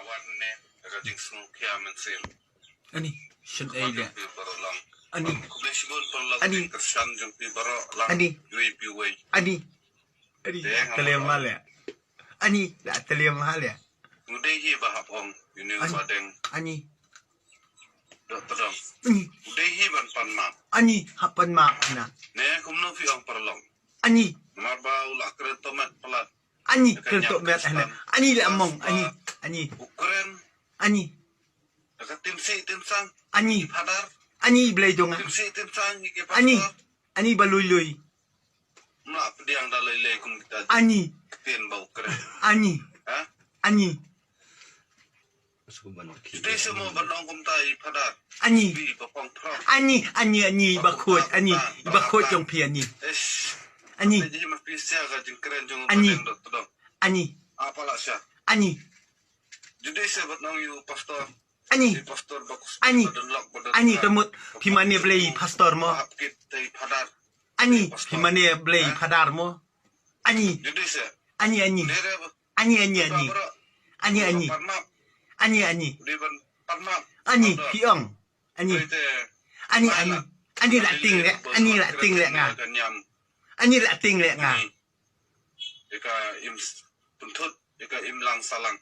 วันเนี่ยก็จึงสนุกยามันเสียงอันนี้ฉันเอเดียปีบารลังอันนี้คุเบชิบุลปลังติงกระชันจงปีบารลังอันนี้ยุยปีเวยอันนี้ตะเลียมมาเลยอันนี้ตะเลียมมาเลยงูได้ยี่บาหับองอยู่ในบาเดงอันนี้ดอกตรองงูได้ยี่บันปันมาอันนี้หับปันมานะเนี่ยคุมน้องฟิองปลังอันนี้มาบ่าวหลักเรตโตมัดพลัดอันนี้กระตุกแบบอะไรอันนี้แหละมองอันนี้อุกเรนอันนี้แล้วก็ติมซีติมซังอันนี้พัดาร์อันนี้เบลย์จงอ่ะติมซีติมซังยี่เก็บอันนี้บาลุยลุยน่าพเดียงดาเลยเลยคุมตาอันนี้เตียนบ่าวเกรนอันนี้ฮะอันนี้ที่สมบัติน้องคุมตาอีพัดาร์อันนี้บีปะปองพร้อมอันนี้บักโคดอันนี้จงเพียนนี่อันนี้jadi mafia kan keren jong dohtdongอันนี้apa lah sihอันนี้ jadi saya buat nang you pastor อันนี้ pastor bagus อันนี้กระมุดพิมานีเบลย์พาสตอร์มอ hapkit dari padar อันนี้พิมานีเบลย์พาดาร์มออันนี้ jadi saya อันนี้dari อันนี้di ban parmap อันนี้พี่อ่องอันนี้ละติงเลยอันนี้ละติงเลยงาอันนี้ละติงเลยงาIka im puntut, ika im lang salang.